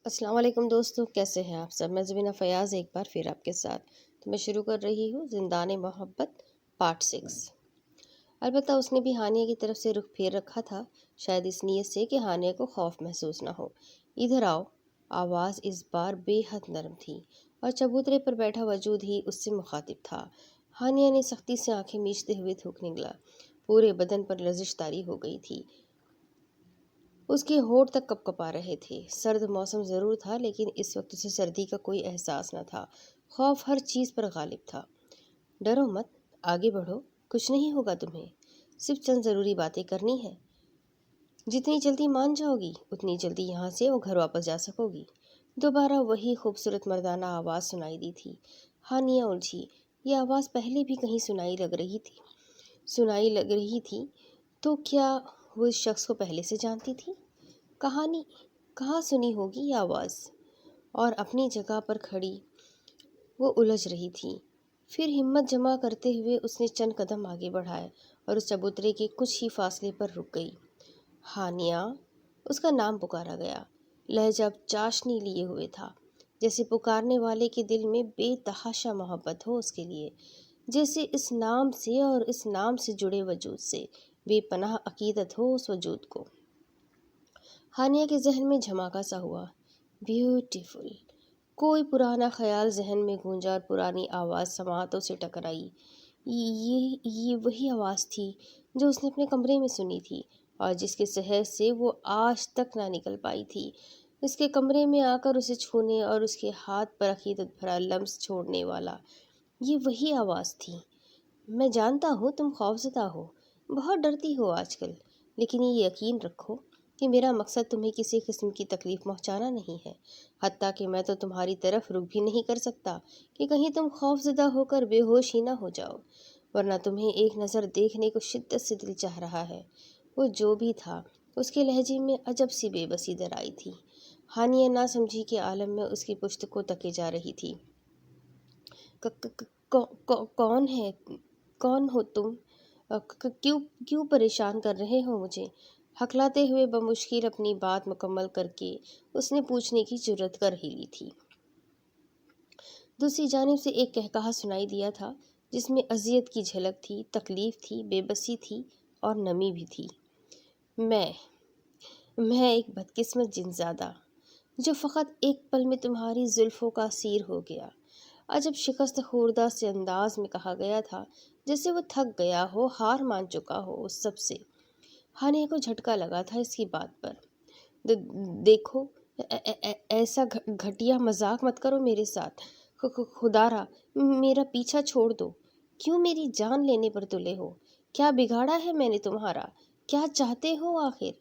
السلام علیکم دوستو، کیسے ہیں آپ سب؟ میں زبینہ فیاض ایک بار پھر آپ کے ساتھ تو میں شروع کر رہی ہوں زندان محبت پارٹ 6۔ البتہ اس نے بھی ہانیہ کی طرف سے رخ پھیر رکھا تھا، شاید اس نیت سے کہ ہانیہ کو خوف محسوس نہ ہو۔ ادھر آؤ۔ آواز اس بار بے حد نرم تھی اور چبوترے پر بیٹھا وجود ہی اس سے مخاطب تھا۔ ہانیہ نے سختی سے آنکھیں میچتے ہوئے تھوک نکلا۔ پورے بدن پر لرزش طاری ہو گئی تھی، اس کے ہونٹ تک کپ کپا رہے تھے۔ سرد موسم ضرور تھا لیکن اس وقت اسے سردی کا کوئی احساس نہ تھا۔ خوف ہر چیز پر غالب تھا۔ ڈرو مت، آگے بڑھو، کچھ نہیں ہوگا تمہیں، صرف چند ضروری باتیں کرنی ہے۔ جتنی جلدی مان جاؤ گی اتنی جلدی یہاں سے وہ گھر واپس جا سکو گی۔ دوبارہ وہی خوبصورت مردانہ آواز سنائی دی تھی۔ ہانیہ الجھی، یہ آواز پہلے بھی کہیں سنائی لگ رہی تھی تو کیا وہ اس شخص کو پہلے سے جانتی تھی؟ کہاں سنی ہوگی یہ آواز؟ اور اپنی جگہ پر کھڑی وہ الجھ رہی تھی۔ پھر ہمت جمع کرتے ہوئے اس نے چند قدم آگے بڑھائے اور اس چبوترے کے کچھ ہی فاصلے پر رک گئی۔ ہانیہ، اس کا نام پکارا گیا۔ لہجہ اب چاشنی لیے ہوئے تھا، جیسے پکارنے والے کے دل میں بے تحاشا محبت ہو اس کے لیے، جیسے اس نام سے اور اس نام سے جڑے وجود سے بے پناہ عقیدت ہو اس وجود کو۔ ہانیہ کے ذہن میں جھماکا سا ہوا۔ بیوٹیفل۔ کوئی پرانا خیال ذہن میں گونجا اور پرانی آواز سماعتوں سے ٹکرائی۔ یہ وہی آواز تھی جو اس نے اپنے کمرے میں سنی تھی اور جس کے سحر سے وہ آج تک نہ نکل پائی تھی۔ اس کے کمرے میں آ کر اسے چھونے اور اس کے ہاتھ پر عقیدت بھرا لمس چھوڑنے والا، یہ وہی آواز تھی۔ میں جانتا ہوں تم خوفزدہ ہو، بہت ڈرتی ہو آج کل، لیکن یہ یقین رکھو کہ میرا مقصد تمہیں کسی قسم کی تکلیف پہنچانا نہیں ہے۔ حتیٰ کہ میں تو تمہاری طرف رخ بھی نہیں کر سکتا کہ کہیں تم خوف زدہ ہو کر بے ہوش ہی نہ ہو جاؤ، ورنہ تمہیں ایک نظر دیکھنے کو شدت سے دل چاہ رہا ہے۔ وہ جو بھی تھا، اس کے لہجے میں عجب سی بے بسی در آئی تھی۔ ہانیہ نہ سمجھی کے عالم میں اس کی پشت کو تکے جا رہی تھی۔ کون ہے؟ کون ہو تم؟ کیوں پریشان کر رہے ہو مجھے؟ ہکلاتے ہوئے بمشکل اپنی بات مکمل کر کے اس نے پوچھنے کی جرأت کر ہی لی تھی۔ دوسری جانب سے ایک قہقہا سنائی دیا تھا جس میں اذیت کی جھلک تھی، تکلیف تھی، بے بسی تھی اور نمی بھی تھی۔ میں ایک بدقسمت جنزادہ جو فقط ایک پل میں تمہاری زلفوں کا اسیر ہو گیا۔ عجب شکست خوردہ سے انداز میں کہا گیا تھا، جیسے وہ تھک گیا ہو، ہار مان چکا ہو اس سب سے۔ ہانیہ کو جھٹکا لگا تھا اس کی بات پر۔ دیکھو، ایسا گھٹیا مذاق مت کرو میرے ساتھ، خدا را میرا پیچھا چھوڑ دو۔ کیوں میری جان لینے پر تلے ہو؟ کیا بگاڑا ہے میں نے تمہارا؟ کیا چاہتے ہو آخر؟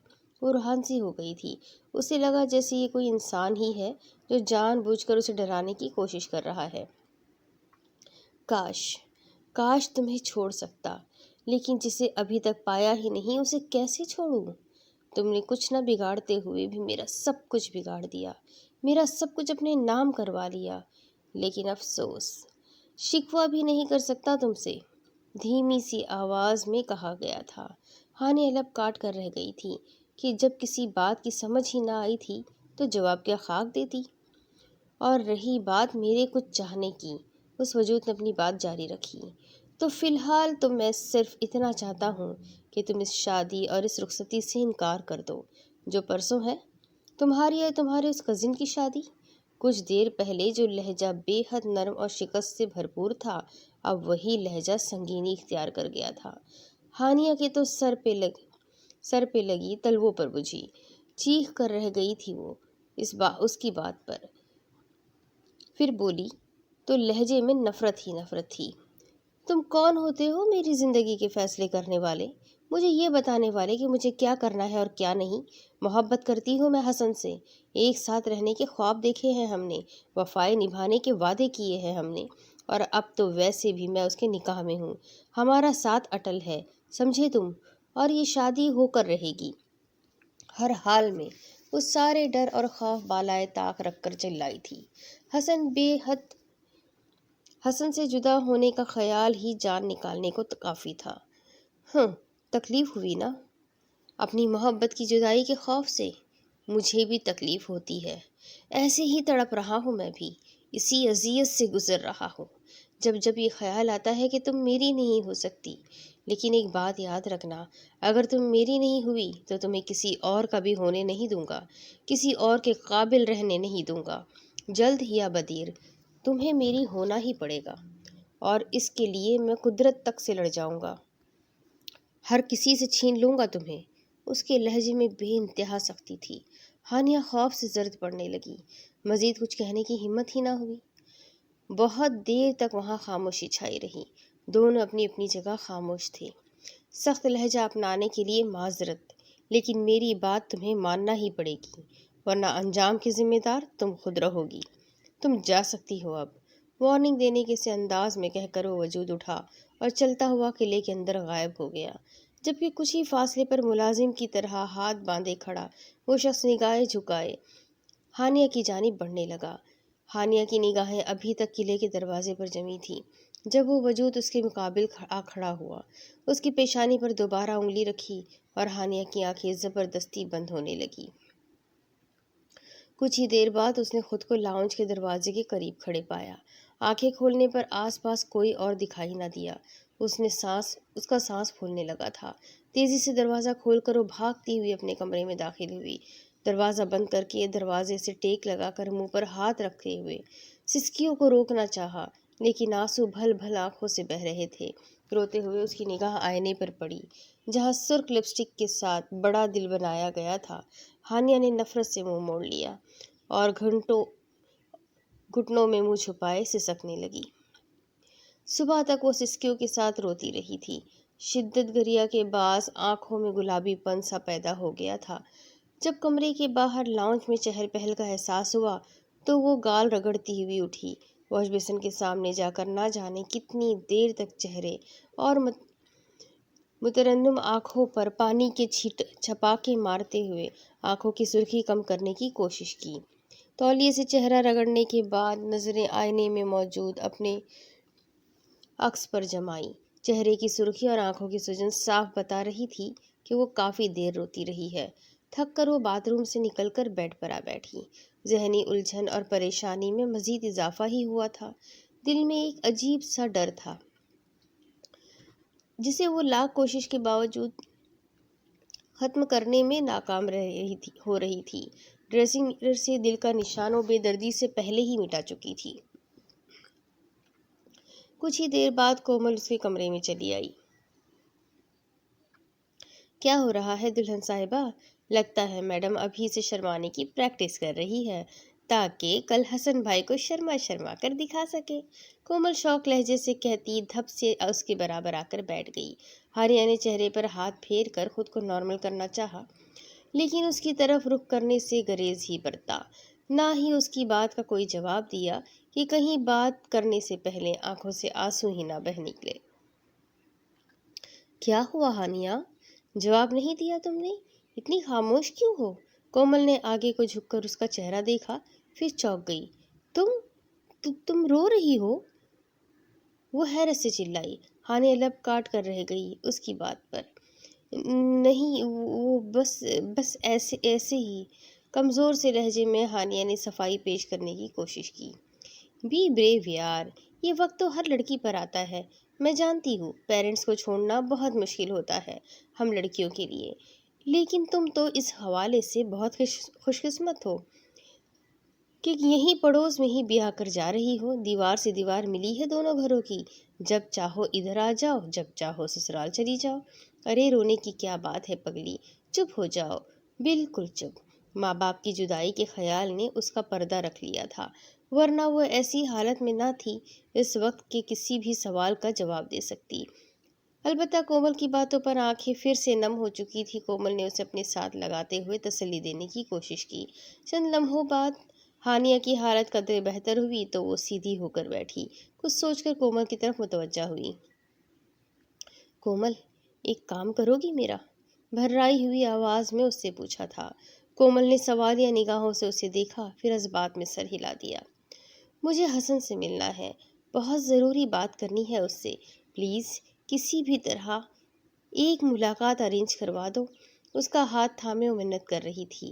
وہ روحان سی ہو گئی تھی۔ اسے لگا جیسے یہ کوئی انسان ہی ہے جو جان بوجھ کر اسے ڈرانے کی کوشش کر رہا ہے۔ کاش تمہیں چھوڑ سکتا، لیکن جسے ابھی تک پایا ہی نہیں اسے کیسے چھوڑوں؟ تم نے کچھ نہ بگاڑتے ہوئے بھی میرا سب کچھ بگاڑ دیا، میرا سب کچھ اپنے نام کروا لیا۔ لیکن افسوس، شکوہ بھی نہیں کر سکتا تم سے، دھیمی سی آواز میں کہا گیا تھا۔ ہانیہ لب کاٹ کر رہ گئی تھی کہ جب کسی بات کی سمجھ ہی نہ آئی تھی تو جواب کیا خاک دیتی۔ اور رہی بات میرے کچھ چاہنے کی، اس وجود نے اپنی بات جاری رکھی، تو فی الحال تو میں صرف اتنا چاہتا ہوں کہ تم اس شادی اور اس رخصتی سے انکار کر دو جو پرسوں ہے، تمہاری اور تمہارے اس کزن کی شادی۔ کچھ دیر پہلے جو لہجہ بے حد نرم اور شکست سے بھرپور تھا، اب وہی لہجہ سنگینی اختیار کر گیا تھا۔ ہانیہ کے تو سر پہ لگی تلووں پر بجھی، چیخ کر رہ گئی تھی وہ اس کی بات پر۔ پھر بولی تو لہجے میں نفرت ہی نفرت تھی۔ تم کون ہوتے ہو میری زندگی کے فیصلے کرنے والے؟ مجھے یہ بتانے والے کہ مجھے کیا کرنا ہے اور کیا نہیں؟ محبت کرتی ہوں میں حسن سے، ایک ساتھ رہنے کے خواب دیکھے ہیں ہم نے، وفائیں نبھانے کے وعدے کیے ہیں ہم نے، اور اب تو ویسے بھی میں اس کے نکاح میں ہوں، ہمارا ساتھ اٹل ہے، سمجھے تم؟ اور یہ شادی ہو کر رہے گی۔ ہر حال میں وہ سارے ڈر اور خوف بالائے طاق رکھ کر چلائی تھی۔ حسن سے جدا ہونے کا خیال ہی جان نکالنے کو کافی تھا۔ تکلیف ہوئی نا اپنی محبت کی جدائی کے خوف سے؟ مجھے بھی تکلیف ہوتی ہے، ایسے ہی تڑپ رہا ہوں میں بھی، اسی اذیت سے گزر رہا ہوں جب جب یہ خیال آتا ہے کہ تم میری نہیں ہو سکتی۔ لیکن ایک بات یاد رکھنا، اگر تم میری نہیں ہوئی تو تمہیں کسی اور کا بھی ہونے نہیں دوں گا، کسی اور کے قابل رہنے نہیں دوں گا۔ جلد یا بدیر تمہیں میری ہونا ہی پڑے گا، اور اس کے لیے میں قدرت تک سے لڑ جاؤں گا، ہر کسی سے چھین لوں گا تمہیں۔ اس کے لہجے میں بے انتہا سختی تھی۔ ہانیہ خوف سے زرد پڑنے لگی، مزید کچھ کہنے کی ہمت ہی نہ ہوئی۔ بہت دیر تک وہاں خاموشی چھائی رہی، دونوں اپنی اپنی جگہ خاموش تھے۔ سخت لہجہ اپنانے کے لیے معذرت، لیکن میری بات تمہیں ماننا ہی پڑے گی، ورنہ انجام کے ذمہ دار تم خود رہو گی۔ تم جا سکتی ہو اب، وارننگ دینے کے سے انداز میں کہہ کر وہ وجود اٹھا اور چلتا ہوا قلعے کے اندر غائب ہو گیا، جبکہ کچھ ہی فاصلے پر ملازم کی طرح ہاتھ باندھے کھڑا وہ شخص نگاہیں جھکائے ہانیہ کی جانب بڑھنے لگا۔ ہانیہ کی نگاہیں ابھی تک قلعے کے دروازے پر جمی تھیں جب وہ وجود اس کے مقابل آ کھڑا ہوا، اس کی پیشانی پر دوبارہ انگلی رکھی اور ہانیہ کی آنکھیں زبردستی بند ہونے لگی۔ کچھ ہی دیر بعد اس نے خود کو لاؤنج کے دروازے کے قریب کھڑے پایا۔ آنکھیں کھولنے پر آس پاس کوئی اور دکھائی نہ دیا۔ اس کا سانس پھولنے لگا تھا۔ تیزی سے دروازہ کھول کر وہ بھاگتی ہوئی اپنے کمرے میں داخل ہوئی۔ دروازہ بند کر کے دروازے سے ٹیک لگا کر منہ پر ہاتھ رکھتے ہوئے سسکیوں کو روکنا چاہا، لیکن آنسو بھل بھل آنکھوں سے بہہ رہے تھے۔ روتے ہوئے اس کی نگاہ آئینے پر پڑی جہاں سرخ لپسٹک کے ساتھ بڑا دل بنایا گیا تھا۔ ہانیہ نے نفرت سے منہ موڑ لیا اور گھٹنوں میں منہ چھپائے سسکنے لگی۔ صبح تک وہ سسکیوں کے ساتھ روتی رہی تھی۔ شدت گریہ کے باعث آنکھوں میں گلابی پن سا پیدا ہو گیا تھا۔ جب کمرے کے باہر لاؤنج میں چہل پہل کا احساس ہوا تو وہ گال رگڑتی ہوئی اٹھی، واش بیسن کے سامنے جا کر نہ جانے کتنی دیر تک چہرے اور مترنم آنکھوں پر پانی کے چھپاکے مارتے ہوئے آنکھوں کی سرخی کم کرنے کی کوشش کی۔ تولیے سے چہرہ رگڑنے کے بعد نظریں آئینے میں موجود اپنے عکس پر جمائیں۔ چہرے کی سرخی اور آنکھوں کی سوجن صاف بتا رہی تھی کہ وہ کافی دیر روتی رہی ہے۔ تھک کر وہ باتھ روم سے نکل کر بیڈ پر آ بیٹھی۔ ذہنی الجھن اور پریشانی میں مزید اضافہ ہی ہوا تھا۔ دل میں ایک عجیب سا ڈر تھا جسے وہ لاکھ کوشش کے باوجود ختم کرنے میں ناکام ہو رہی تھی۔ ڈریسنگ میرر سے دل کا نشان وہ بے دردی سے پہلے ہی مٹا چکی تھی۔ کچھ ہی دیر بعد کومل اس کے کمرے میں چلی آئی۔ کیا ہو رہا ہے دلہن صاحبہ؟ لگتا ہے میڈم ابھی سے شرمانے کی پریکٹس کر رہی ہے تاکہ کل حسن بھائی کو شرما شرما کر دکھا سکے، کومل شوق لہجے سے کہتی دھپ سے اس کے برابر آ کر بیٹھ گئی۔ ہانیہ نے چہرے پر ہاتھ پھیر کر خود کو نارمل کرنا چاہا، لیکن اس کی طرف رخ کرنے سے گریز ہی برتا، نہ ہی اس کی بات کا کوئی جواب دیا کہ کہیں بات کرنے سے پہلے آنکھوں سے آنسو ہی نہ بہہ نکلے۔ کیا ہوا ہانیہ؟ جواب نہیں دیا تم نے؟ اتنی خاموش کیوں ہو؟ کومل نے آگے کو جھک کر اس کا چہرہ دیکھا، پھر چونک گئی۔ تم رو رہی ہو؟ وہ حیرت سے چلائی۔ ہانیہ لب کاٹ کر رہ گئی اس کی بات پر۔ نہیں، وہ بس ایسے ہی، کمزور سے لہجے میں ہانیہ نے صفائی پیش کرنے کی کوشش کی۔ بی بریو یار، یہ وقت تو ہر لڑکی پر آتا ہے۔ میں جانتی ہوں پیرنٹس کو چھوڑنا بہت مشکل ہوتا ہے ہم لڑکیوں کے لیے، لیکن تم تو اس حوالے سے بہت خوش قسمت ہو کہ یہیں پڑوس میں ہی بیاہ کر جا رہی ہو۔ دیوار سے دیوار ملی ہے دونوں گھروں کی، جب چاہو ادھر آ جاؤ، جب چاہو سسرال چلی جاؤ۔ ارے رونے کی کیا بات ہے پگلی، چپ ہو جاؤ، بالکل چپ۔ ماں باپ کی جدائی کے خیال نے اس کا پردہ رکھ لیا تھا، ورنہ وہ ایسی حالت میں نہ تھی اس وقت کے کسی بھی سوال کا جواب دے سکتی۔ البتہ کومل کی باتوں پر آنکھیں پھر سے نم ہو چکی تھی۔ کومل نے اسے اپنے ساتھ لگاتے ہوئے تسلی دینے کی کوشش کی۔ چند لمحوں بعد ہانیہ کی حالت قدرے بہتر ہوئی تو وہ سیدھی ہو کر بیٹھی، کچھ سوچ کر کومل کی طرف متوجہ ہوئی۔ کومل، ایک کام کرو گی میرا؟ بھررائی ہوئی آواز میں اس سے پوچھا تھا۔ کومل نے سوالیہ نگاہوں سے اسے دیکھا، پھر اس بات میں سر ہلا دیا۔ مجھے حسن سے ملنا ہے، بہت ضروری بات کرنی ہے اس سے، پلیز کسی بھی طرح ایک ملاقات ارینج کروا دو۔ اس کا ہاتھ تھامے وہ منت کر رہی تھی۔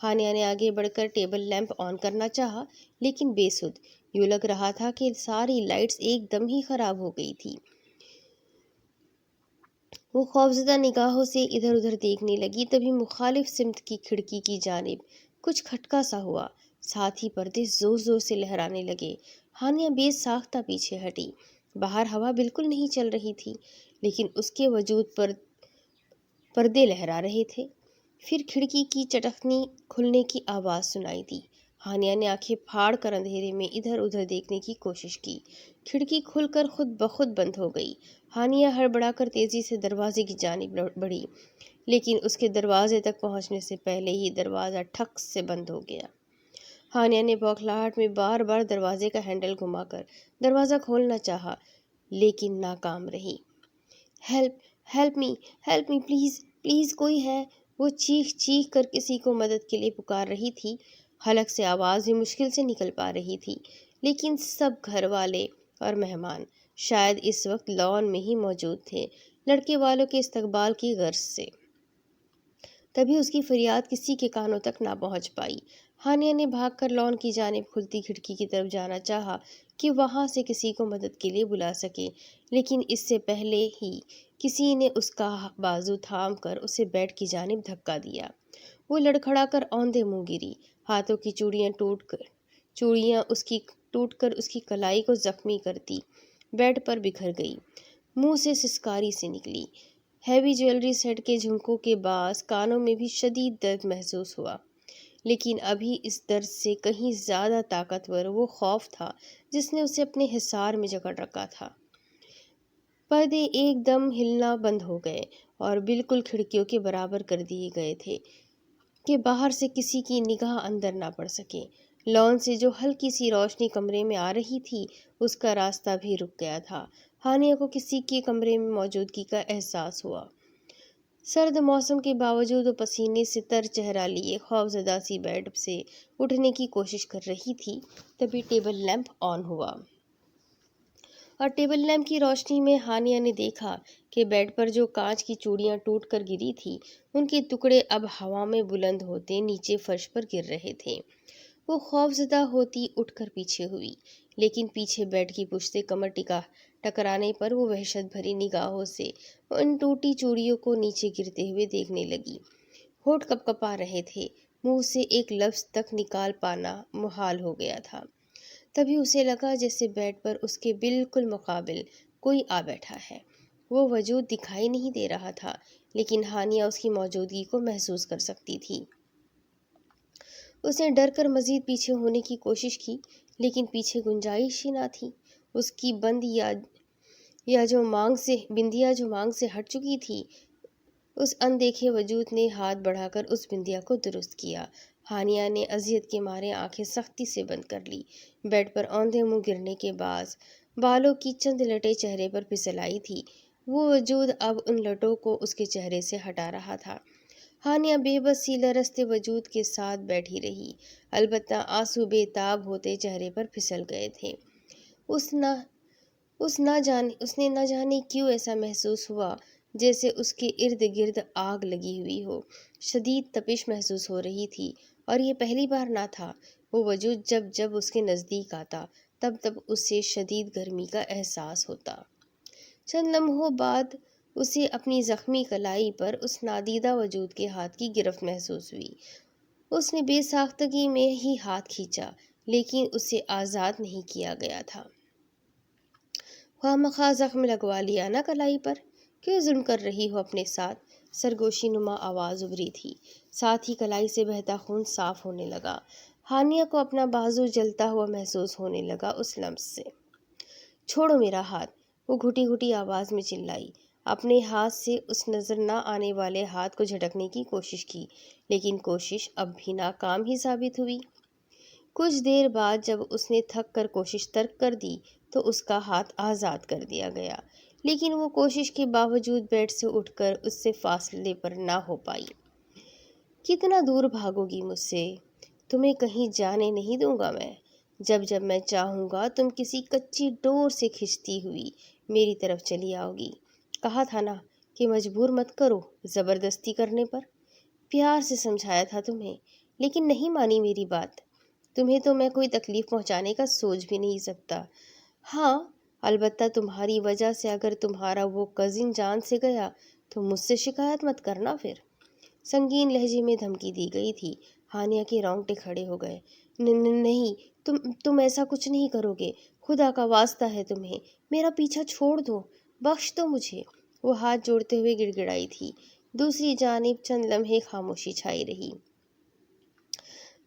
ہانیہ نے آگے بڑھ کر ٹیبل لیمپ آن کرنا چاہا، لیکن بے سدھ، یوں لگ رہا تھا کہ ساری لائٹس ایک دم ہی خراب ہو گئی تھی۔ وہ خوفزدہ نگاہوں سے ادھر ادھر دیکھنے لگی، تبھی مخالف سمت کی کھڑکی کی جانب کچھ کھٹکا سا ہوا، ساتھ ہی پردے زور زور سے لہرانے لگے۔ ہانیہ بے ساختہ پیچھے ہٹی۔ باہر ہوا بالکل نہیں چل رہی تھی، لیکن اس کے وجود پر پردے لہرا رہے تھے۔ پھر کھڑکی کی چٹخنی کھلنے کی آواز سنائی دی۔ ہانیہ نے آنکھیں پھاڑ کر اندھیرے میں ادھر ادھر دیکھنے کی کوشش کی۔ کھڑکی کھل کر خود بخود بند ہو گئی۔ ہانیہ ہڑبڑا کر تیزی سے دروازے کی جانب بڑھی، لیکن اس کے دروازے تک پہنچنے سے پہلے ہی دروازہ ٹھک سے بند ہو گیا۔ ہانیہ نے بوکھلاہٹ میں بار بار دروازے کا ہینڈل گھما کر دروازہ کھولنا چاہا، لیکن ناکام رہی۔ Help help me please please, کوئی ہے؟ وہ چیخ چیخ کر کسی کو مدد کے لیے پکار رہی تھی۔ حلق سے آواز بھی مشکل سے نکل پا رہی تھی، لیکن سب گھر والے اور مہمان شاید اس وقت لان میں ہی موجود تھے، لڑکے والوں کے استقبال کی غرض سے۔ تبھی اس کی فریاد کسی کے کانوں تک نہ پہنچ پائی۔ ہانیہ نے بھاگ کر لان کی جانب کھلتی کھڑکی کی طرف جانا چاہا کہ وہاں سے کسی کو مدد کے لیے بلا سکے، لیکن اس سے پہلے ہی کسی نے اس کا بازو تھام کر اسے بیڈ کی جانب دھکا دیا۔ وہ لڑکھڑا کر اوندھے منہ گری۔ ہاتھوں کی چوڑیاں ٹوٹ کر اس کی کلائی کو زخمی کرتی بیڈ پر بکھر گئی۔ منہ سے سسکاری سی نکلی۔ ہیوی جیولری سیٹ کے جھمکوں کے باعث کانوں میں بھی شدید درد محسوس ہوا، لیکن ابھی اس درد سے کہیں زیادہ طاقتور وہ خوف تھا جس نے اسے اپنے حصار میں جکڑ رکھا تھا۔ پردے ایک دم ہلنا بند ہو گئے اور بالکل کھڑکیوں کے برابر کر دیے گئے تھے کہ باہر سے کسی کی نگاہ اندر نہ پڑ سکے۔ لان سے جو ہلکی سی روشنی کمرے میں آ رہی تھی، اس کا راستہ بھی رک گیا تھا۔ ہانیہ کو کسی کے کمرے میں موجودگی کا احساس ہوا۔ سرد موسم کے باوجود وہ پسینے سے تر چہرہ لیے خوفزدہ سی بیڈ سے اٹھنے کی کوشش کر رہی تھی، تبھی ٹیبل لیمپ آن ہوا، اور ٹیبل لیمپ کی روشنی میں ہانیہ نے دیکھا کہ بیڈ پر جو کانچ کی چوڑیاں ٹوٹ کر گری تھی، ان کے ٹکڑے اب ہوا میں بلند ہوتے نیچے فرش پر گر رہے تھے۔ وہ خوفزدہ ہوتی اٹھ کر پیچھے ہوئی، لیکن پیچھے بیڈ کی پشت کمر ٹکرانے پر وہ وحشت بھری نگاہوں سے ان ٹوٹی چوڑیوں کو نیچے گرتے ہوئے دیکھنے لگی۔ ہونٹ کپکپا رہے تھے، منہ سے ایک لفظ تک نکال پانا محال ہو گیا تھا۔ تبھی اسے لگا جیسے بیڈ پر اس کے بالکل مقابل کوئی آ بیٹھا ہے۔ وہ وجود دکھائی نہیں دے رہا تھا، لیکن ہانیہ اس کی موجودگی کو محسوس کر سکتی تھی۔ اس نے ڈر کر مزید پیچھے ہونے کی کوشش کی، لیکن پیچھے گنجائش ہی نہ تھی۔ اس کی بندیا جو مانگ سے ہٹ چکی تھی، اس اندیکھے وجود نے ہاتھ بڑھا کر اس بندیا کو درست کیا۔ ہانیہ نے اذیت کے مارے آنکھیں سختی سے بند کر لی۔ بیڈ پر اوندھے منہ گرنے کے باعث بالوں کی چند لٹیں چہرے پر پھسل آئی تھی۔ وہ وجود اب ان لٹوں کو اس کے چہرے سے ہٹا رہا تھا۔ ہانیہ بے بس سی لرزتے وجود کے ساتھ بیٹھی رہی، البتہ آنسو بے تاب ہوتے چہرے پر پھسل گئے تھے۔ اس نے نہ جانے کیوں ایسا محسوس ہوا جیسے اس کے ارد گرد آگ لگی ہوئی ہو۔ شدید تپش محسوس ہو رہی تھی، اور یہ پہلی بار نہ تھا۔ وہ وجود جب جب اس کے نزدیک آتا، تب تب اسے شدید گرمی کا احساس ہوتا۔ چند لمحوں بعد اسے اپنی زخمی کلائی پر اس نادیدہ وجود کے ہاتھ کی گرفت محسوس ہوئی۔ اس نے بے ساختگی میں ہی ہاتھ کھینچا، لیکن اسے آزاد نہیں کیا گیا تھا۔ خواہ مخواہ زخم لگوا لیا نا کلائی پر؟ کیوں ظلم کر رہی ہو اپنے ساتھ؟ سرگوشی نما آواز ابھری تھی، ساتھ ہی کلائی سے بہتا خون صاف ہونے لگا۔ ہانیہ کو اپنا بازو جلتا ہوا محسوس ہونے لگا اس لمس سے۔ چھوڑو میرا ہاتھ، وہ گھٹی گھٹی آواز میں چلائی۔ اپنے ہاتھ سے اس نظر نہ آنے والے ہاتھ کو جھٹکنے کی کوشش کی، لیکن کوشش اب بھی ناکام ہی ثابت ہوئی۔ کچھ دیر بعد جب اس نے تھک کر کوشش ترک کر دی تو اس کا ہاتھ آزاد کر دیا گیا، لیکن وہ کوشش کے باوجود بیڈ سے اٹھ کر اس سے فاصلے پر نہ ہو پائی۔ کتنا دور بھاگو گی مجھ سے؟ تمہیں کہیں جانے نہیں دوں گا میں۔ جب جب میں چاہوں گا تم کسی کچی ڈور سے کھنچتی ہوئی میری طرف چلی آؤ گی۔ کہا تھا نا کہ مجبور مت کرو زبردستی کرنے پر۔ پیار سے سمجھایا تھا تمہیں، لیکن نہیں مانی میری بات۔ تمہیں تو میں کوئی تکلیف پہنچانے کا سوچ بھی نہیں سکتا۔ ہاں، البتہ تمہاری وجہ سے اگر تمہارا وہ کزن جان سے گیا تو مجھ سے شکایت مت کرنا پھر۔ سنگین لہجے میں دھمکی دی گئی تھی۔ ہانیہ کے رونگٹے کھڑے ہو گئے۔ نہیں، تم ایسا کچھ نہیں کرو گے، خدا کا واسطہ ہے تمہیں، میرا پیچھا چھوڑ دو، بخش دو مجھے، وہ ہاتھ جوڑتے ہوئے گڑ گڑائی تھی۔ دوسری جانب چند لمحے خاموشی چھائی رہی۔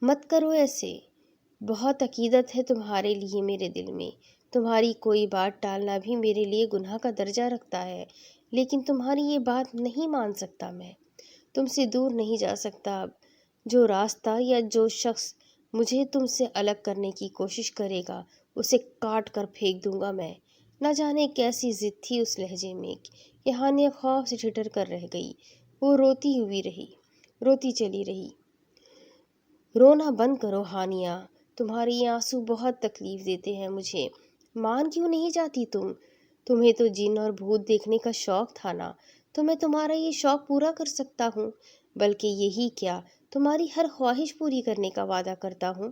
مت کرو ایسے، بہت عقیدت ہے تمہارے لیے میرے دل میں، تمہاری کوئی بات ٹالنا بھی میرے لیے گناہ کا درجہ رکھتا ہے، لیکن تمہاری یہ بات نہیں مان سکتا میں، تم سے دور نہیں جا سکتا اب۔ جو راستہ یا جو شخص مجھے تم سے الگ کرنے کی کوشش کرے گا اسے کاٹ کر پھینک دوں گا میں۔ نہ جانے کیسی ضد تھی اس لہجے میں کہ ہانیہ خوف سے ٹھٹر کر رہ گئی۔ وہ روتی چلی رہی۔ رونا بند کرو ہانیہ، تمہارے یہ آنسو بہت تکلیف دیتے ہیں مجھے۔ مان کیوں نہیں جاتی تم؟ تمہیں تو جن اور بھوت دیکھنے کا شوق تھا نا، تو میں تمہارا یہ شوق پورا کر سکتا ہوں، بلکہ یہی کیا تمہاری ہر خواہش پوری کرنے کا وعدہ کرتا ہوں۔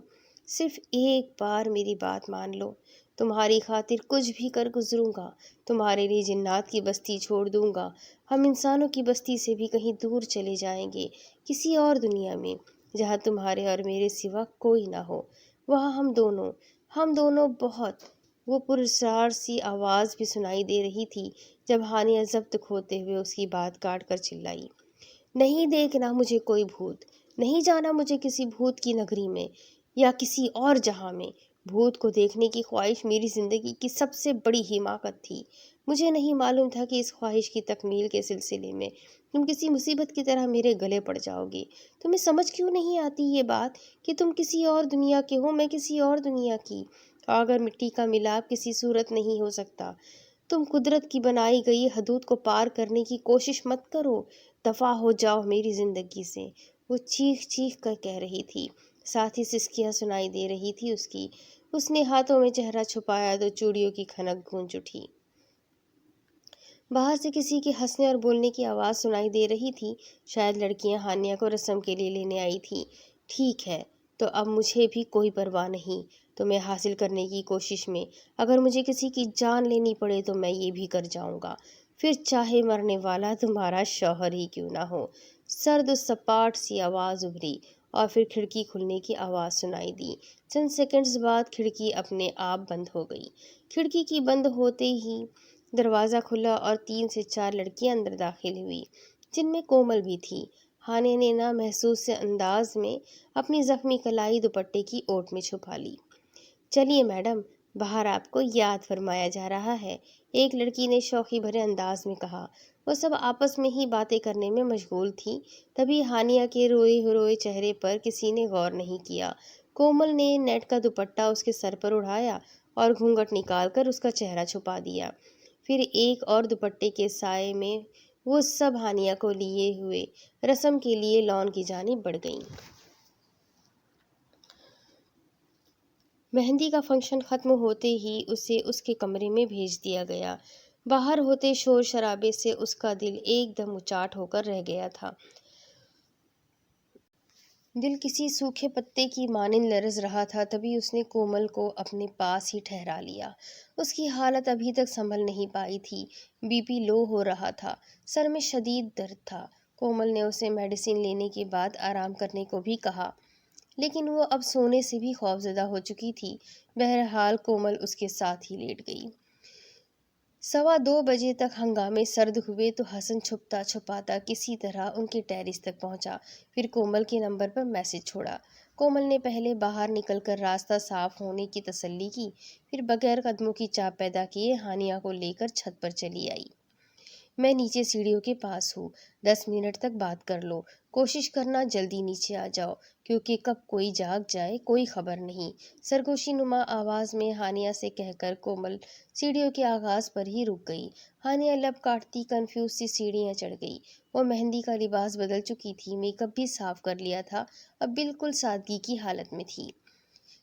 صرف ایک بار میری بات مان لو، تمہاری خاطر کچھ بھی کر گزروں گا، تمہارے لیے جنات کی بستی چھوڑ دوں گا، ہم انسانوں کی بستی سے بھی کہیں دور چلے جائیں گے، کسی اور دنیا میں جہاں تمہارے اور میرے سوا کوئی نہ ہو، وہاں ہم دونوں بہت۔ وہ پراسرار سی آواز بھی سنائی دے رہی تھی جب ہانیہ ضبط کھوتے ہوئے اس کی بات کاٹ کر چلائی۔ نہیں دیکھنا مجھے کوئی بھوت، نہیں جانا مجھے کسی بھوت کی نگری میں یا کسی اور جہاں میں۔ بھوت کو دیکھنے کی خواہش میری زندگی کی سب سے بڑی حماقت تھی۔ مجھے نہیں معلوم تھا کہ اس خواہش کی تکمیل کے سلسلے میں تم کسی مصیبت کی طرح میرے گلے پڑ جاؤ گے۔ تمہیں سمجھ کیوں نہیں آتی یہ بات کہ تم کسی اور دنیا کے ہو، میں کسی اور دنیا کی، اگر مٹی کا ملاپ کسی صورت نہیں ہو سکتا۔ تم قدرت کی بنائی گئی حدود کو پار کرنے کی کوشش مت کرو، دفع ہو جاؤ میری زندگی سے، وہ چیخ چیخ کر کہہ رہی تھی۔ ساتھ ہی سسکیاں سنائی دے رہی تھی اس کی۔ اس نے ہاتھوں میں چہرہ چھپایا تو چوڑیوں کی کھنک گونج اٹھی۔ باہر سے کسی کے ہنسنے اور بولنے کی آواز سنائی دے رہی تھی، شاید لڑکیاں ہانیہ کو رسم کے لیے لینے آئی تھیں۔ ٹھیک ہے، تو اب مجھے بھی کوئی پرواہ نہیں تمہیں حاصل کرنے کی کوشش میں، اگر مجھے کسی کی جان لینی پڑے تو میں یہ بھی کر جاؤں گا، پھر چاہے مرنے والا تمہارا شوہر ہی کیوں نہ ہو۔ سرد و سپاٹ سی آواز ابھری اور پھر کھڑکی کھلنے کی آواز سنائی دی۔ چند سیکنڈز بعد کھڑکی اپنے آپ بند ہو گئی۔ کھڑکی کی بند ہوتے ہی دروازہ کھلا اور 3 سے 4 لڑکیاں اندر داخل ہوئی، جن میں کومل بھی تھی۔ ہانیہ نے نامحسوس سے انداز میں اپنی زخمی کلائی دوپٹے کی اوٹ میں چھپا لی۔ چلیے میڈم، باہر آپ کو یاد فرمایا جا رہا ہے، ایک لڑکی نے شوخی بھرے انداز میں کہا۔ وہ سب آپس میں ہی باتیں کرنے میں مشغول تھیں، تبھی ہانیہ کے روئے ہوئے چہرے پر کسی نے غور نہیں کیا۔ کومل نے نیٹ کا دوپٹہ اس کے سر پر اڑایا اور گھونگھٹ نکال کر اس کا چہرہ چھپا دیا۔ پھر ایک اور دوپٹے کے سائے میں وہ سب ہانیہ کو لیے ہوئے رسم کے لیے لان کی جانب بڑھ گئیں۔ مہندی کا فنکشن ختم ہوتے ہی اسے اس کے کمرے میں بھیج دیا گیا۔ باہر ہوتے شور شرابے سے اس کا دل ایک دم اچاٹ ہو کر رہ گیا تھا۔ دل کسی سوکھے پتے کی مانند لرز رہا تھا۔ تبھی اس نے کومل کو اپنے پاس ہی ٹھہرا لیا۔ اس کی حالت ابھی تک سنبھل نہیں پائی تھی، بی پی لو ہو رہا تھا، سر میں شدید درد تھا۔ کومل نے اسے میڈیسن لینے کے بعد آرام کرنے کو بھی کہا، لیکن وہ اب سونے سے بھی خوفزدہ ہو چکی تھی۔ بہرحال کومل اس کے ساتھ ہی لیٹ گئی۔ 2:15 بجے تک ہنگامے سرد ہوئے تو حسن چھپتا چھپاتا کسی طرح ان کے ٹیرس تک پہنچا، پھر کومل کے نمبر پر میسج چھوڑا۔ کومل نے پہلے باہر نکل کر راستہ صاف ہونے کی تسلی کی، پھر بغیر قدموں کی چاپ پیدا کیے ہانیہ کو لے کر چھت پر چلی آئی۔ میں نیچے سیڑھیوں کے پاس ہوں، 10 منٹ تک بات کر لو، کوشش کرنا جلدی نیچے آ جاؤ، کیونکہ کب کوئی جاگ جائے کوئی خبر نہیں، سرگوشی نما آواز میں ہانیہ سے کہہ کر کومل سیڑھیوں کے آغاز پر ہی رک گئی۔ ہانیہ لب کاٹتی کنفیوز سی سیڑھیاں چڑھ گئی۔ وہ مہندی کا لباس بدل چکی تھی، میک اپ بھی صاف کر لیا تھا، اب بالکل سادگی کی حالت میں تھی۔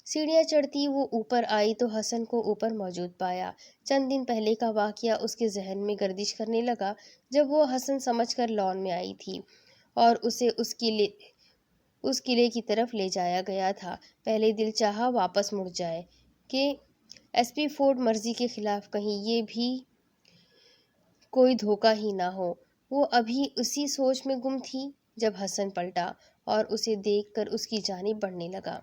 سیڑھیاں چڑھتی وہ اوپر آئی تو حسن کو اوپر موجود پایا۔ چند دن پہلے کا واقعہ اس کے ذہن میں گردش کرنے لگا، جب وہ حسن سمجھ کر لان میں آئی تھی اور اسے اس قلعے کی طرف لے جایا گیا تھا۔ پہلے دل چاہا واپس مڑ جائے کہ ایس پی فورڈ مرضی کے خلاف کہیں یہ بھی کوئی دھوکہ ہی نہ ہو۔ وہ ابھی اسی سوچ میں گم تھی جب حسن پلٹا اور اسے دیکھ کر اس کی جانب بڑھنے لگا۔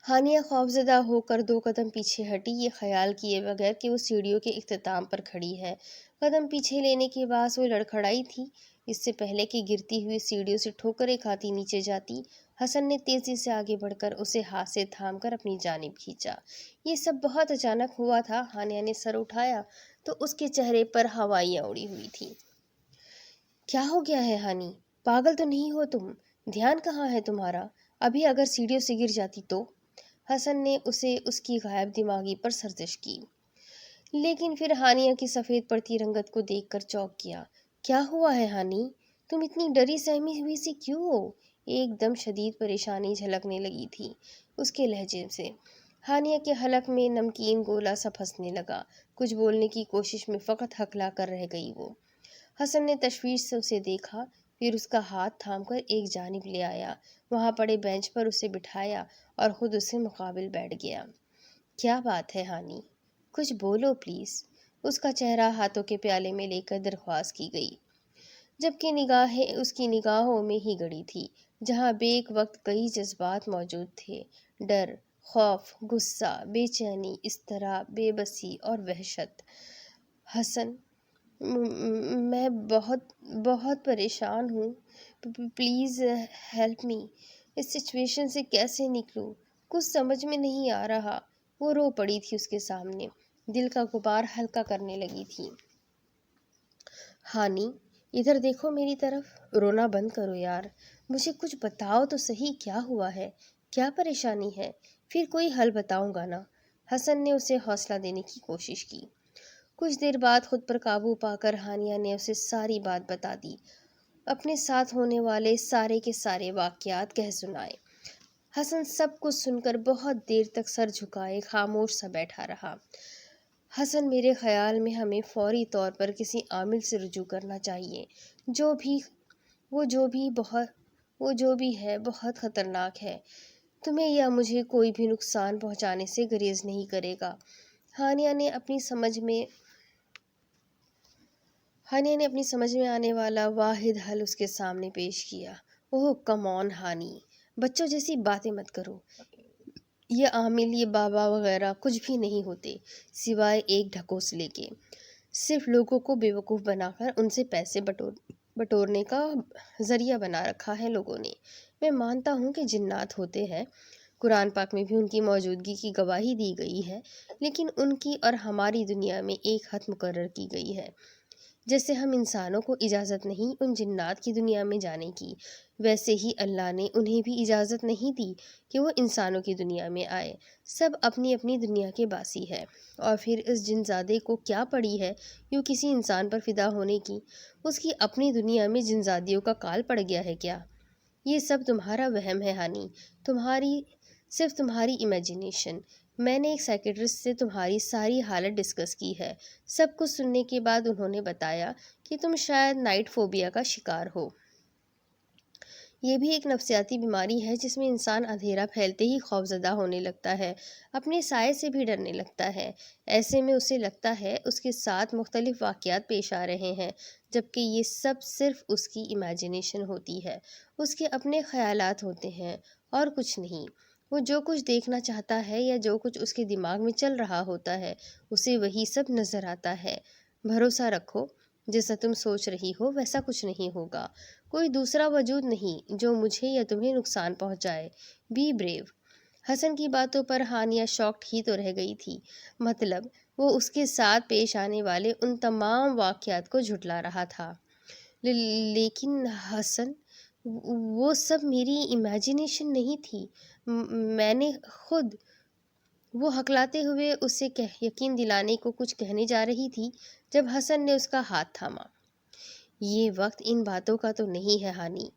ہانیہ خوفزدہ ہو کر 2 قدم پیچھے ہٹی، یہ خیال کیے بغیر کہ وہ سیڑھیوں کے اختتام پر کھڑی ہے۔ قدم پیچھے لینے کے بعد وہ لڑکھڑائی تھی۔ اس سے پہلے کہ گرتی ہوئی سیڑھیوں سے ٹھوکریں کھاتی نیچے جاتی، حسن نے تیزی سے آگے بڑھ کر اسے ہاتھ سے تھام کر اپنی جانب کھینچا۔ یہ سب بہت اچانک ہوا تھا۔ ہانیہ نے سر اٹھایا تو اس کے چہرے پر ہوائیاں اڑی ہوئی تھیں۔ کیا ہو گیا ہے ہانی؟ پاگل تو نہیں ہو تم؟ دھیان کہاں ہے تمہارا؟ ابھی اگر سیڑھیوں سے گر جاتی تو؟ حسن نے اسے اس کی غائب دماغی پر سرزش کی، لیکن پھر ہانیہ کی سفید پڑتی رنگت کو دیکھ کر چونک گیا۔ کیا ہوا ہے ہانی؟ تم اتنی ڈری سہمی ہوئی سی کیوں ہو؟ ایک دم شدید پریشانی جھلکنے لگی تھی اس کے لہجے سے۔ ہانیہ کے حلق میں نمکین گولا سا پھنسنے لگا۔ کچھ بولنے کی کوشش میں فقط ہکلا کر رہ گئی وہ۔ حسن نے تشویش سے اسے دیکھا، پھر اس کا ہاتھ تھام کر ایک جانب لے آیا، وہاں پڑے بینچ پر اسے بٹھایا اور خود اسے مقابل بیٹھ گیا۔ کیا بات ہے ہانی؟ کچھ بولو پلیز، اس کا چہرہ ہاتھوں کے پیالے میں لے کر درخواست کی گئی، جبکہ نگاہیں اس کی نگاہوں میں ہی گڑی تھی جہاں بیک وقت کئی جذبات موجود تھے: ڈر، خوف، غصہ، بے چینی، اضطراب، بے بسی اور وحشت۔ حسن، میں بہت بہت پریشان ہوں، پلیز ہیلپ می۔ اس سچویشن سے کیسے نکلوں؟ کچھ سمجھ میں نہیں آ رہا۔ وہ رو پڑی تھی اس کے سامنے، دل کا غبار ہلکا کرنے لگی تھی۔ ہانی، ادھر دیکھو میری طرف، رونا بند کرو یار، مجھے کچھ بتاؤ تو صحیح، کیا ہوا ہے؟ کیا پریشانی ہے؟ پھر کوئی حل بتاؤں گا نا۔ حسن نے اسے حوصلہ دینے کی کوشش کی۔ کچھ دیر بعد خود پر قابو پا کر ہانیہ نے اسے ساری بات بتا دی، اپنے ساتھ ہونے والے سارے کے سارے واقعات کہہ سنائے۔ حسن سب کچھ سن کر بہت دیر تک سر جھکائے خاموش سا بیٹھا رہا۔ حسن، میرے خیال میں ہمیں فوری طور پر کسی عامل سے رجوع کرنا چاہیے، وہ جو بھی ہے بہت خطرناک ہے۔ تمہیں یا مجھے کوئی بھی نقصان پہنچانے سے گریز نہیں کرے گا۔ ہانیہ نے اپنی سمجھ میں آنے والا واحد حل اس کے سامنے پیش کیا۔ اوہ کم آن ہانی، بچوں جیسی باتیں مت کرو۔ یہ عامل، یہ بابا وغیرہ کچھ بھی نہیں ہوتے سوائے ایک ڈھکوسلے کے۔ صرف لوگوں کو بیوقوف بنا کر ان سے پیسے بٹورنے کا ذریعہ بنا رکھا ہے لوگوں نے۔ میں مانتا ہوں کہ جنات ہوتے ہیں، قرآن پاک میں بھی ان کی موجودگی کی گواہی دی گئی ہے، لیکن ان کی اور ہماری دنیا میں ایک حد مقرر کی گئی ہے۔ جیسے ہم انسانوں کو اجازت نہیں ان جنات کی دنیا میں جانے کی، ویسے ہی اللہ نے انہیں بھی اجازت نہیں دی کہ وہ انسانوں کی دنیا میں آئے۔ سب اپنی اپنی دنیا کے باسی ہے، اور پھر اس جن زادے کو کیا پڑی ہے یوں کسی انسان پر فدا ہونے کی؟ اس کی اپنی دنیا میں جن زادیوں کا کال پڑ گیا ہے کیا؟ یہ سب تمہارا وہم ہے ہانی، صرف تمہاری امیجینیشن۔ میں نے ایک سائیکیٹرسٹ سے تمہاری ساری حالت ڈسکس کی ہے۔ سب کچھ سننے کے بعد انہوں نے بتایا کہ تم شاید نائٹ فوبیا کا شکار ہو۔ یہ بھی ایک نفسیاتی بیماری ہے جس میں انسان اندھیرا پھیلتے ہی خوفزدہ ہونے لگتا ہے، اپنے سائے سے بھی ڈرنے لگتا ہے۔ ایسے میں اسے لگتا ہے اس کے ساتھ مختلف واقعات پیش آ رہے ہیں، جبکہ یہ سب صرف اس کی امیجینیشن ہوتی ہے، اس کے اپنے خیالات ہوتے ہیں اور کچھ نہیں۔ وہ جو کچھ دیکھنا چاہتا ہے یا جو کچھ اس کے دماغ میں چل رہا ہوتا ہے، اسے وہی سب نظر آتا ہے۔ بھروسہ رکھو، جیسا تم سوچ رہی ہو ویسا کچھ نہیں ہوگا۔ کوئی دوسرا وجود نہیں جو مجھے یا تمہیں نقصان پہنچائے۔ Be brave. حسن کی باتوں پر ہانیہ شاکڈ ہی تو رہ گئی تھی، مطلب وہ اس کے ساتھ پیش آنے والے ان تمام واقعات کو جھٹلا رہا تھا۔ لیکن حسن، وہ سب میری امیجینیشن نہیں تھی، میں نے خود… وہ ہکلاتے ہوئے اسے یقین دلانے کو کچھ کہنے جا رہی تھی جب حسن نے اس کا ہاتھ تھاما۔ یہ وقت ان باتوں کا تو نہیں ہے ہانی،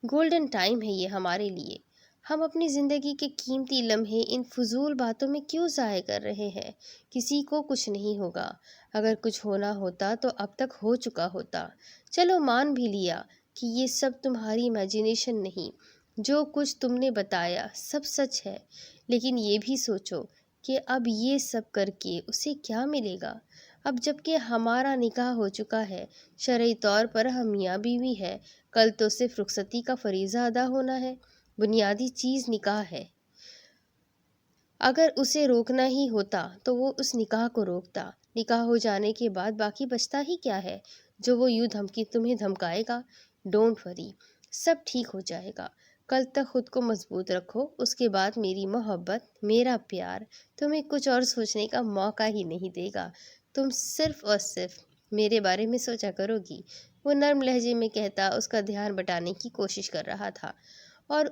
گولڈن ٹائم ہے یہ ہمارے لیے۔ ہم اپنی زندگی کے قیمتی لمحے ان فضول باتوں میں کیوں ضائع کر رہے ہیں؟ کسی کو کچھ نہیں ہوگا، اگر کچھ ہونا ہوتا تو اب تک ہو چکا ہوتا۔ چلو مان بھی لیا کہ یہ سب تمہاری امیجینیشن نہیں، جو کچھ تم نے بتایا سب سچ ہے، لیکن یہ بھی سوچو کہ اب یہ سب کر کے اسے کیا ملے گا؟ اب جب کہ ہمارا نکاح ہو چکا ہے، شرعی طور پر ہم میاں بیوی ہے، کل تو صرف رخصتی کا فریضہ ادا ہونا ہے۔ بنیادی چیز نکاح ہے۔ اگر اسے روکنا ہی ہوتا تو وہ اس نکاح کو روکتا۔ نکاح ہو جانے کے بعد باقی بچتا ہی کیا ہے جو وہ یوں تمہیں دھمکائے گا؟ ڈونٹ وری، سب ٹھیک ہو جائے گا۔ کل تک خود کو مضبوط رکھو، اس کے بعد میری محبت، میرا پیار تمہیں کچھ اور سوچنے کا موقع ہی نہیں دے گا۔ تم صرف اور صرف میرے بارے میں سوچا کرو گی۔ وہ نرم لہجے میں کہتا اس کا دھیان بٹانے کی کوشش کر رہا تھا، اور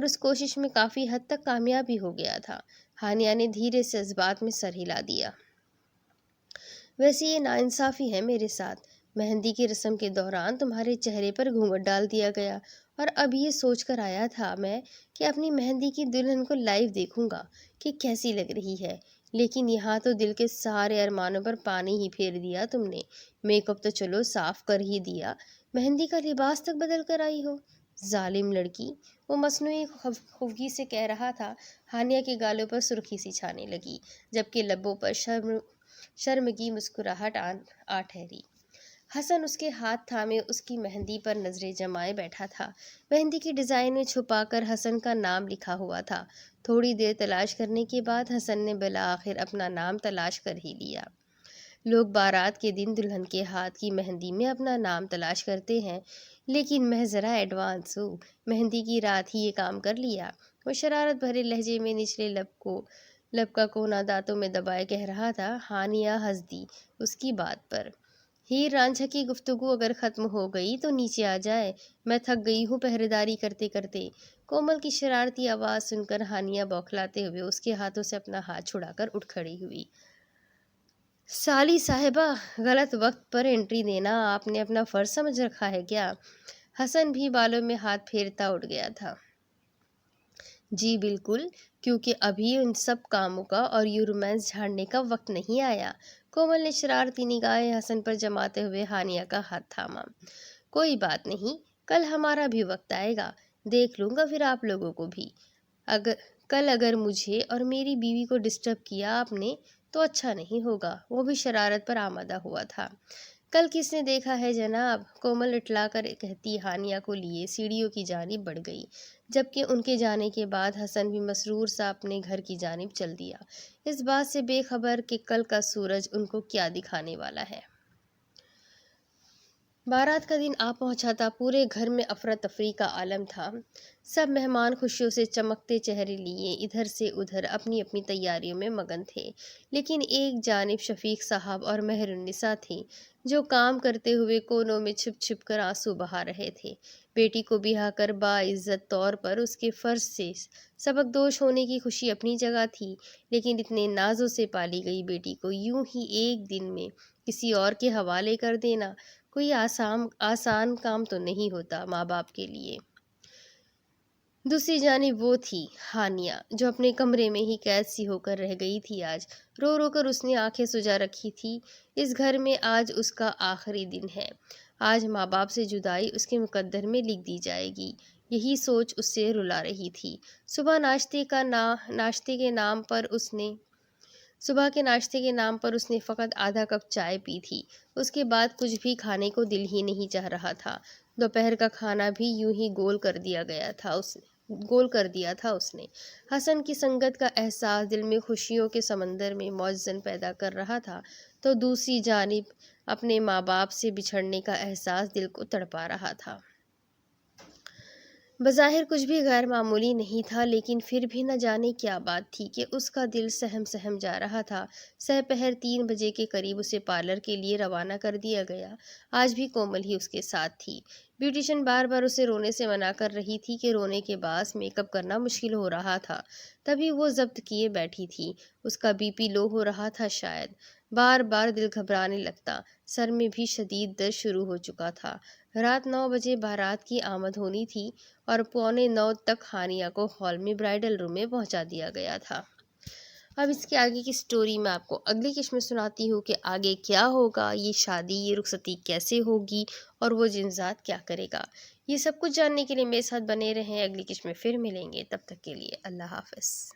اس کوشش میں کافی حد تک کامیاب بھی ہو گیا تھا۔ ہانیہ نے دھیرے سے اس بات میں سر ہلا دیا۔ ویسے یہ ناانصافی ہے میرے ساتھ۔ مہندی کی رسم کے دوران تمہارے چہرے پر گھونگھٹ ڈال دیا گیا، اور اب یہ سوچ کر آیا تھا میں کہ اپنی مہندی کی دلہن کو لائیو دیکھوں گا کہ کیسی لگ رہی ہے، لیکن یہاں تو دل کے سارے ارمانوں پر پانی ہی پھیر دیا تم نے۔ میک اپ تو چلو صاف کر ہی دیا، مہندی کا لباس تک بدل کر آئی ہو، ظالم لڑکی، وہ مصنوعی خفگی سے کہہ رہا تھا۔ ہانیہ کے گالوں پر سرخی سی چھانے لگی، جبکہ لبوں پر شرمگی مسکراہٹ آ ٹھہری۔ حسن اس کے ہاتھ تھامے اس کی مہندی پر نظریں جمائے بیٹھا تھا۔ مہندی کی ڈیزائن میں چھپا کر حسن کا نام لکھا ہوا تھا۔ تھوڑی دیر تلاش کرنے کے بعد حسن نے بالآخر اپنا نام تلاش کر ہی لیا۔ لوگ بارات کے دن دلہن کے ہاتھ کی مہندی میں اپنا نام تلاش کرتے ہیں، لیکن میں ذرا ایڈوانس ہوں، مہندی کی رات ہی یہ کام کر لیا۔ وہ شرارت بھرے لہجے میں نچلے لب کا کونا دانتوں میں دبائے کہہ رہا تھا۔ ہانیہ ہنس دی اس کی بات پر۔ ہیر رانجھا کی گفتگو اگر ختم ہو گئی تو نیچے آ جائے، میں تھک گئی ہوں پہرے داری کرتے کرتے۔ کومل کی شرارتی آواز سن کر ہانیہ بوکھلاتے ہوئے اس کے ہاتھوں سے اپنا ہاتھ چھڑا کر اٹھ کھڑی ہوئی۔ سالی صاحبہ، غلط وقت پر انٹری دینا آپ نے اپنا فرض سمجھ رکھا ہے کیا؟ حسن بھی بالوں میں ہاتھ پھیرتا اٹھ گیا تھا۔ جی بالکل، کیونکہ ابھی ان سب کاموں کا اور یہ رومانس جھاڑنے کا وقت نہیں آیا۔ کومل نے شرارتی نگاہیں حسن پر جماتے ہوئے ہانیہ کا ہاتھ تھاما۔ کوئی بات نہیں، کل ہمارا بھی وقت آئے گا، دیکھ لوں گا پھر آپ لوگوں کو بھی۔ کل اگر مجھے اور میری بیوی کو ڈسٹرب کیا آپ نے تو اچھا نہیں ہوگا۔ وہ بھی شرارت پر آمادہ ہوا تھا۔ کل کس نے دیکھا ہے جناب؟ کومل اٹلا کر کہتی ہانیہ کو لیے سیڑھیوں کی جانب بڑھ گئی، جبکہ ان کے جانے کے بعد حسن بھی مسرور سا اپنے گھر کی جانب چل دیا، اس بات سے بے خبر کہ کل کا سورج ان کو کیا دکھانے والا ہے۔ بارات کا دن آ پہنچا تھا۔ پورے گھر میں افراتفری کا عالم تھا۔ سب مہمان خوشیوں سے چمکتے چہرے لیے ادھر سے ادھر اپنی اپنی تیاریوں میں مگن تھے، لیکن ایک جانب شفیق صاحب اور مہر النساء تھے جو کام کرتے ہوئے کونوں میں چھپ چھپ کر آنسو بہا رہے تھے۔ بیٹی کو بیاہ کر باعزت طور پر اس کے فرض سے سبکدوش ہونے کی خوشی اپنی جگہ تھی، لیکن اتنے نازوں سے پالی گئی بیٹی کو یوں ہی ایک دن میں کسی اور کے حوالے کر دینا کوئی آسان کام تو نہیں ہوتا ماں باپ کے لیے۔ دوسری جانب وہ تھی ہانیہ، جو اپنے کمرے میں ہی قید سی ہو کر رہ گئی تھی۔ آج رو رو کر اس نے آنکھیں سجا رکھی تھی۔ اس گھر میں آج اس کا آخری دن ہے۔ آج ماں باپ سے جدائی اس کے مقدر میں لکھ دی جائے گی، یہی سوچ اس سے رلا رہی تھی۔ صبح کے ناشتے کے نام پر اس نے فقط آدھا کپ چائے پی تھی، اس کے بعد کچھ بھی کھانے کو دل ہی نہیں چاہ رہا تھا۔ دوپہر کا کھانا بھی یوں ہی گول کر دیا تھا اس نے۔ حسن کی سنگت کا احساس دل میں خوشیوں کے سمندر میں موج زن پیدا کر رہا تھا، تو دوسری جانب اپنے ماں باپ سے بچھڑنے کا احساس دل کو تڑپا رہا تھا۔ بظاہر کچھ بھی غیر معمولی نہیں تھا، لیکن پھر بھی نہ جانے کیا بات تھی کہ اس کا دل سہم جا رہا تھا۔ سپہر 3 بجے کے قریب اسے پارلر کے لیے روانہ کر دیا گیا۔ آج بھی کومل ہی اس کے ساتھ تھی۔ بیوٹیشن بار بار اسے رونے سے منع کر رہی تھی کہ رونے کے باعث میک اپ کرنا مشکل ہو رہا تھا، تبھی وہ ضبط کیے بیٹھی تھی۔ اس کا بی پی لو ہو رہا تھا شاید۔ بار بار دل گھبرانے لگتا، سر میں بھی شدید درد شروع ہو چکا تھا۔ رات 9 بجے بارات کی آمد ہونی تھی اور 8:45 تک ہانیہ کو ہال میں برائڈل روم میں پہنچا دیا گیا تھا۔ اب اس کے آگے کی سٹوری میں آپ کو اگلی قسط میں سناتی ہوں کہ آگے کیا ہوگا، یہ شادی، یہ رخصتی کیسے ہوگی اور وہ جنزاد کیا کرے گا۔ یہ سب کچھ جاننے کے لیے میرے ساتھ بنے رہیں، اگلی قسط میں پھر ملیں گے، تب تک کے لیے اللہ حافظ۔